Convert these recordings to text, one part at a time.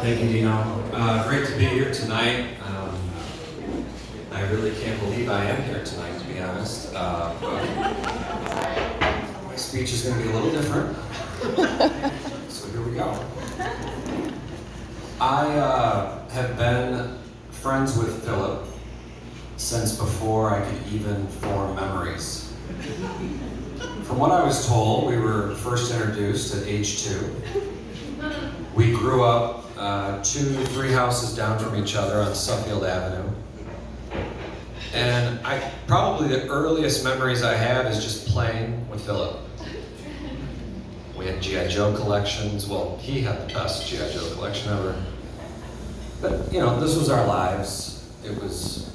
Thank you, Dino. Great to be here tonight. I really can't believe I am here tonight, to be honest. But my speech is going to be a little different. So here we go. I have been friends with Philip since before I could even form memories. From what I was told, we were first introduced at age 2. We grew up 2-3 houses down from each other on Suffield Avenue. And probably the earliest memories I have is just playing with Philip. We had G.I. Joe collections. Well, he had the best G.I. Joe collection ever. But, this was our lives. It was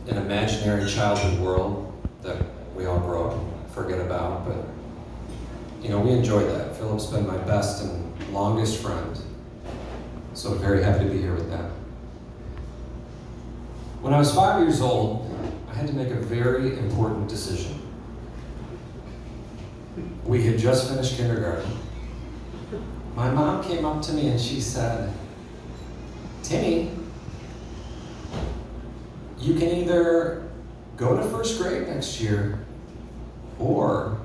an imaginary childhood world that we all grow up and forget about. But, we enjoyed that. Philip's been my best and longest friend. So I'm very happy to be here with that. When I was 5 years old, I had to make a very important decision. We had just finished kindergarten. My mom came up to me and she said, "Timmy, you can either go to first grade next year, or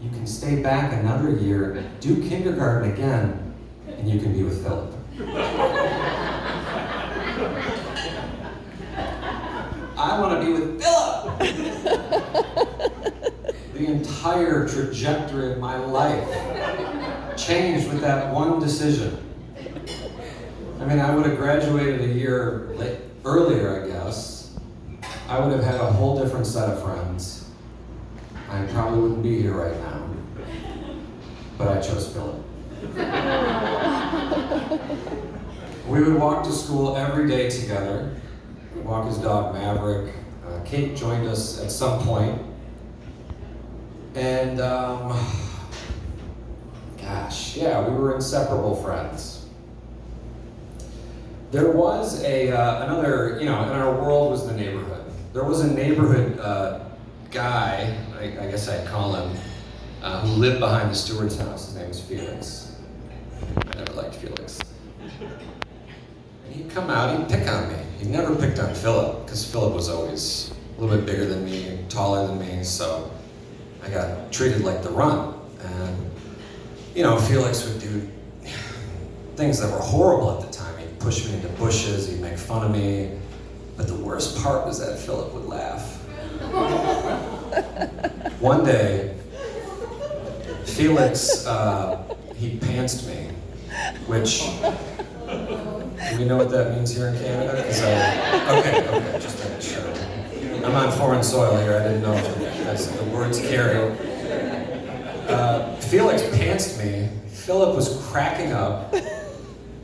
you can stay back another year, do kindergarten again, and you can be with Philip." I want to be with Philip! The entire trajectory of my life changed with that one decision. I would have graduated a year earlier, I guess. I would have had a whole different set of friends. I probably wouldn't be here right now. But I chose Philip. We would walk to school every day together. We'd walk his dog Maverick. Kate joined us at some point. And we were inseparable friends. There was another, in our world was the neighborhood. There was a neighborhood guy, I guess I'd call him, who lived behind the steward's house. His name was Felix. I never liked Felix. And he'd come out, he'd pick on me. He never picked on Philip, because Philip was always a little bit bigger than me and taller than me, so I got treated like the runt. And, Felix would do things that were horrible at the time. He'd push me into bushes, he'd make fun of me. But the worst part was that Philip would laugh. One day, Felix, he pantsed me, which, do we know what that means here in Canada? Okay, just making sure. I'm on foreign soil here, I didn't know if the words carry. Felix pantsed me, Philip was cracking up.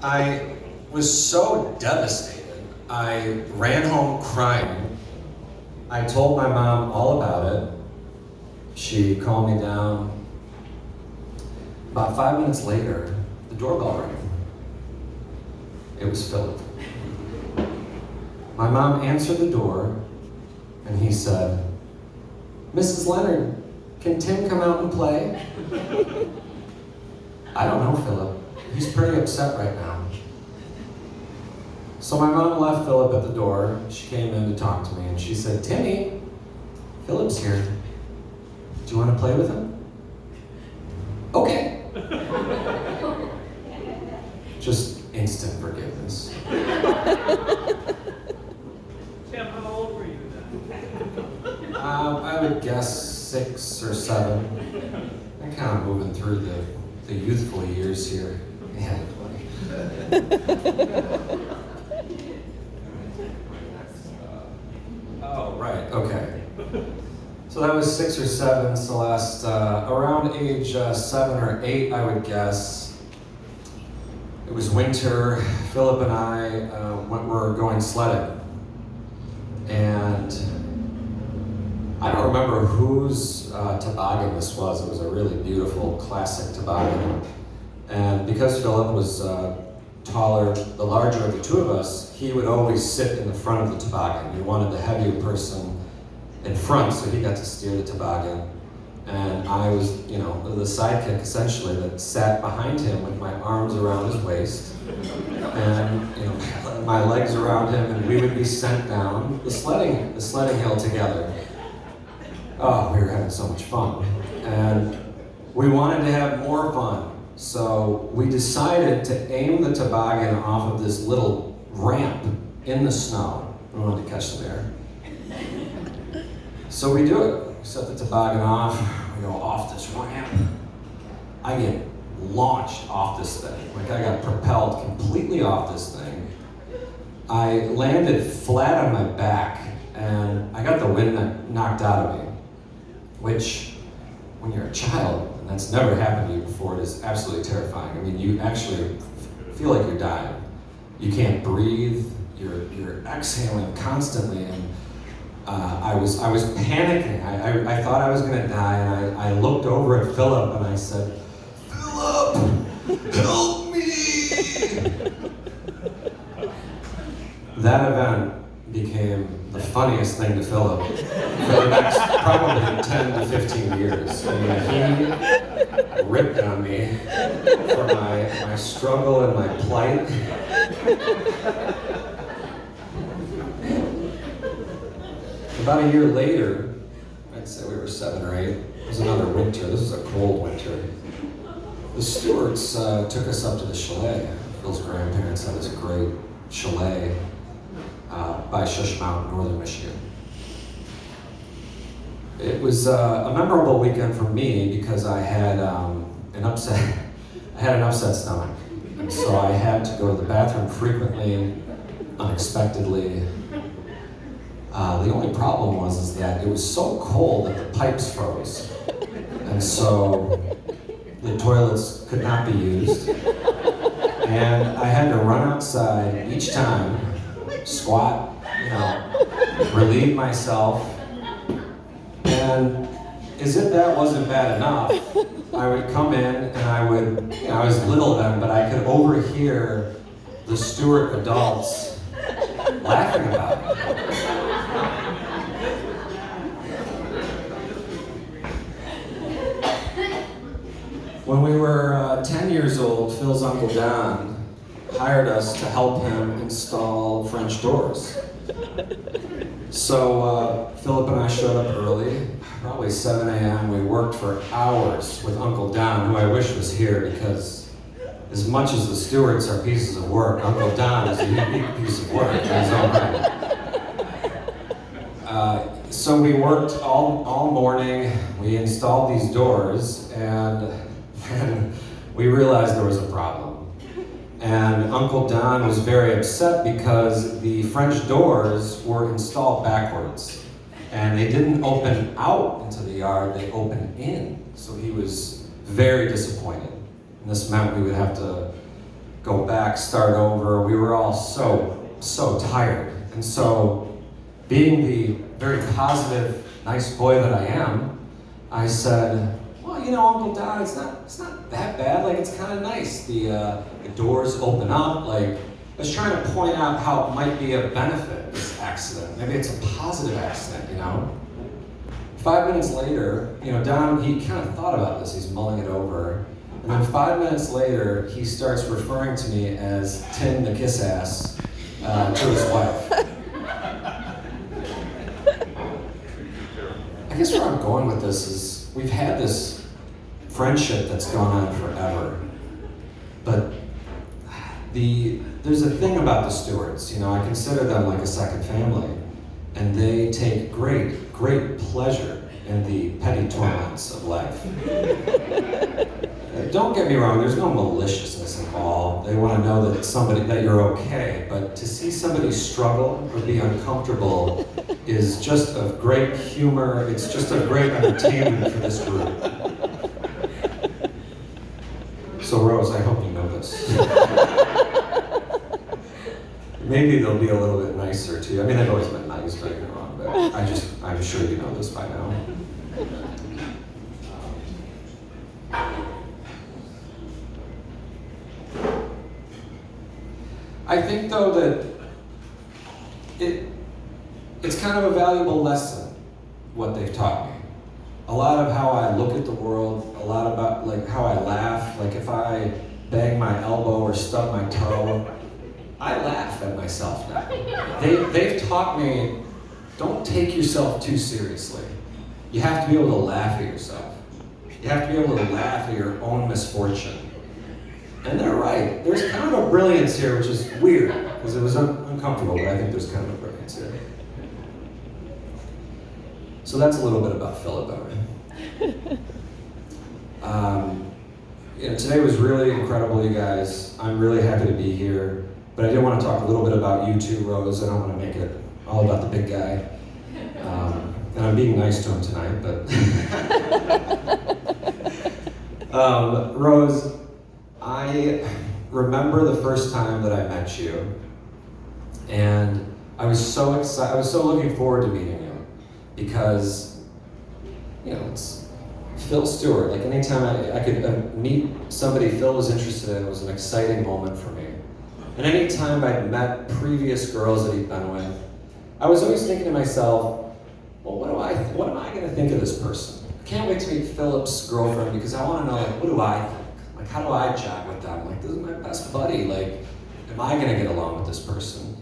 I was so devastated. I ran home crying. I told my mom all about it. She calmed me down. About 5 minutes later, the doorbell rang. It was Philip. My mom answered the door, and he said, "Mrs. Leonard, can Tim come out and play?" "I don't know, Philip. He's pretty upset right now." So my mom left Philip at the door. She came in to talk to me, and she said, "Timmy, Philip's here. Do you want to play with him?" "Okay." Just instant forgiveness. Tim, how old were you then? I would guess 6 or 7. I'm kind of moving through the youthful years here. Yeah, oh, right, okay. So that was 6 or 7, Celeste. Around age 7 or 8, I would guess. It was winter. Philip and I were going sledding. And I don't remember whose toboggan this was. It was a really beautiful, classic toboggan. And because Philip was taller, the larger of the two of us, he would always sit in the front of the toboggan. We wanted the heavier person in front, so he got to steer the toboggan. And I was, you know, the sidekick essentially that sat behind him with my arms around his waist and, you know, my legs around him, and we would be sent down the sledding hill together. Oh, we were having so much fun. And we wanted to have more fun. So we decided to aim the toboggan off of this little ramp in the snow. We wanted to catch some air. So we do it. We set the toboggan off, we go off this ramp. I get launched off this thing. Like I got propelled completely off this thing. I landed flat on my back and I got the wind knocked out of me, which when you're a child, and that's never happened to you before, it is absolutely terrifying. I mean, you actually feel like you're dying. You can't breathe, you're exhaling constantly, and I was panicking. I thought I was gonna die, and I looked over at Philip and I said, "Philip, help me!" That event became the funniest thing to Philip for the next probably 10 to 15 years. I mean, he ripped on me for my struggle and my plight. About a year later, I'd say we were 7 or 8, it was another winter, this was a cold winter. The Stewarts took us up to the chalet. Phil's grandparents had this great chalet by Shush Mountain, northern Michigan. It was a memorable weekend for me because I had an upset stomach. And so I had to go to the bathroom frequently, unexpectedly. The only problem was that it was so cold that the pipes froze. And so the toilets could not be used. And I had to run outside each time, squat, you know, relieve myself. And as if that wasn't bad enough, I would come in and I would, you know, I was little then, but I could overhear the Stewart adults laughing about it. When we were 10 years old, Phil's Uncle Don hired us to help him install French doors. So Philip and I showed up early, probably 7 a.m. We worked for hours with Uncle Don, who I wish was here because as much as the Stewarts are pieces of work, Uncle Don is a unique piece of work in his own right. So we worked all morning, we installed these doors, and then we realized there was a problem. And Uncle Don was very upset because the French doors were installed backwards. And they didn't open out into the yard, they opened in. So he was very disappointed. And this meant we would have to go back, start over. We were all so tired. And so, being the very positive, nice boy that I am, I said, well, you know, Uncle Don, it's not that bad. Like, it's kind of nice. The doors open up. Like, I was trying to point out how it might be a benefit, this accident. Maybe it's a positive accident, you know? 5 minutes later, you know, Don, he kind of thought about this. He's mulling it over. And then 5 minutes later, he starts referring to me as Tim the Kiss Ass to his wife. I guess where I'm going with this is we've had this friendship that's gone on forever. But there's a thing about the Stewarts, you know, I consider them like a second family, and they take great pleasure in the petty torments of life. Don't get me wrong, there's no maliciousness involved. They want to know that you're okay, but to see somebody struggle or be uncomfortable is just of great humor, it's just of great entertainment for this group. So Rose, I hope you know this. Maybe they'll be a little bit nicer to you. I mean, they've always been nice, don't get me wrong, but I'm sure you know this by now. I think, though, that it's kind of a valuable lesson, what they've taught me. a lot of how I look at the world, a lot about like how I laugh. Like if I bang my elbow or stub my toe, I laugh at myself now. They've taught me, don't take yourself too seriously. You have to be able to laugh at yourself. You have to be able to laugh at your own misfortune. And they're right. There's kind of a brilliance here, which is weird, because it was uncomfortable, but I think there's kind of a brilliance here. So that's a little bit about Phil about me. Today was really incredible, you guys. I'm really happy to be here. But I did want to talk a little bit about you too, Rose. I don't want to make it all about the big guy. And I'm being nice to him tonight, but... Rose, I remember the first time that I met you, and I was so excited. I was so looking forward to meeting you, because, it's Phil Stewart. Like anytime I could meet somebody Phil was interested in, it was an exciting moment for me. And anytime I'd met previous girls that he'd been with, I was always thinking to myself, well, what am I going to think of this person? I can't wait to meet Philip's girlfriend, because I want to know, like, what do I think? Like, how do I jive with them? Like, this is my best buddy. Like, am I going to get along with this person?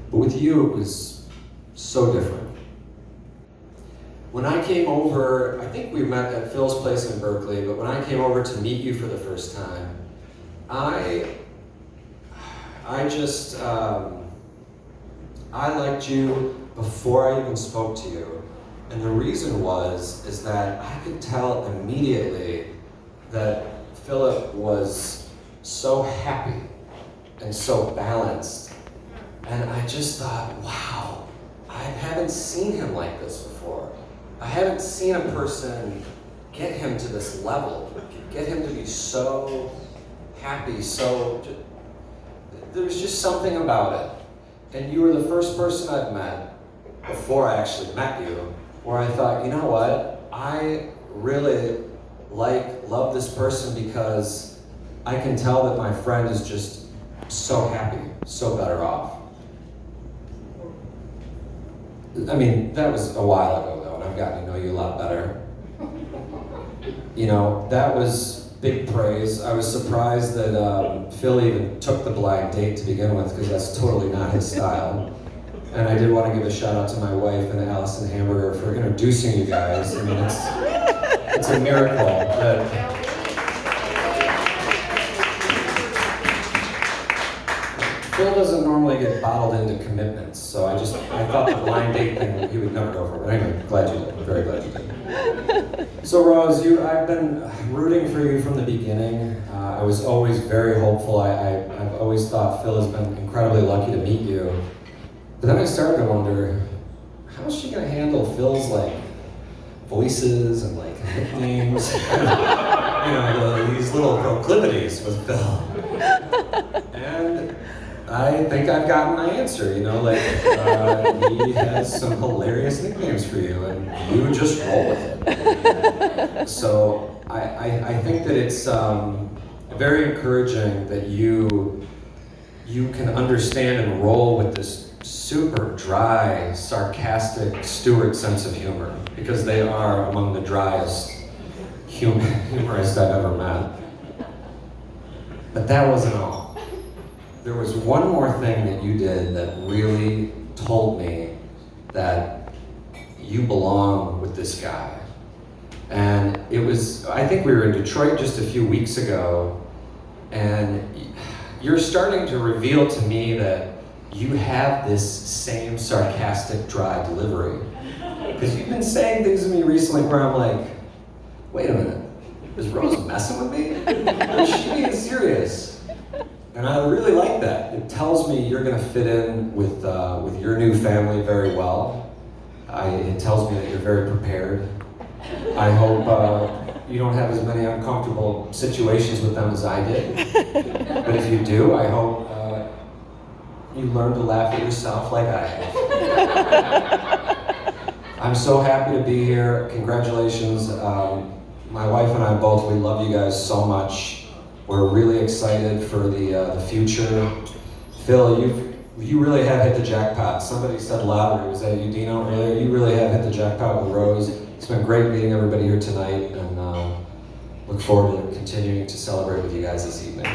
But with you, it was so different. When I came over, I think we met at Phil's place in Berkeley, but when I came over to meet you for the first time, I liked you before I even spoke to you. And the reason is that I could tell immediately that Philip was so happy and so balanced. And I just thought, wow, I haven't seen him like this before. I haven't seen a person get him to this level, get him to be so happy, there was just something about it. And you were the first person I've met, before I actually met you, where I thought, you know what, I really love this person, because I can tell that my friend is just so happy, so better off. I mean, that was a while ago though, and I've gotten to know you a lot better. That was big praise. I was surprised that Phil even took the blind date to begin with, because that's totally not his style. And I did want to give a shout out to my wife and Allison Hamburger for introducing you guys. I mean, it's a miracle that... Phil doesn't normally get bottled into commitments, so I thought the blind date thing he would never go for. But anyway, glad you did. Very glad you did. So Rose, I've been rooting for you from the beginning. I was always very hopeful. I've always thought Phil has been incredibly lucky to meet you. But then I started to wonder, how is she going to handle Phil's voices and nicknames? These little proclivities with Phil. And I think I've gotten my answer, he has some hilarious nicknames for you, and you just roll with it. So I think that it's very encouraging that you can understand and roll with this super dry, sarcastic Stewart sense of humor, because they are among the driest humorists I've ever met. But that wasn't all. There was one more thing that you did that really told me that you belong with this guy. And it was, I think we were in Detroit just a few weeks ago, and you're starting to reveal to me that you have this same sarcastic, dry delivery. Because you've been saying things to me recently where I'm like, wait a minute, is Rose messing with me? Or is she being serious? And I really like that. It tells me you're going to fit in with your new family very well. It tells me that you're very prepared. I hope you don't have as many uncomfortable situations with them as I did. But if you do, I hope you learn to laugh at yourself like I have. I'm so happy to be here. Congratulations. My wife and I both, we love you guys so much. We're really excited for the future. Phil, you really have hit the jackpot. Somebody said louder, was that you, Dino, earlier? You really have hit the jackpot with Rose. It's been great meeting everybody here tonight, and look forward to continuing to celebrate with you guys this evening.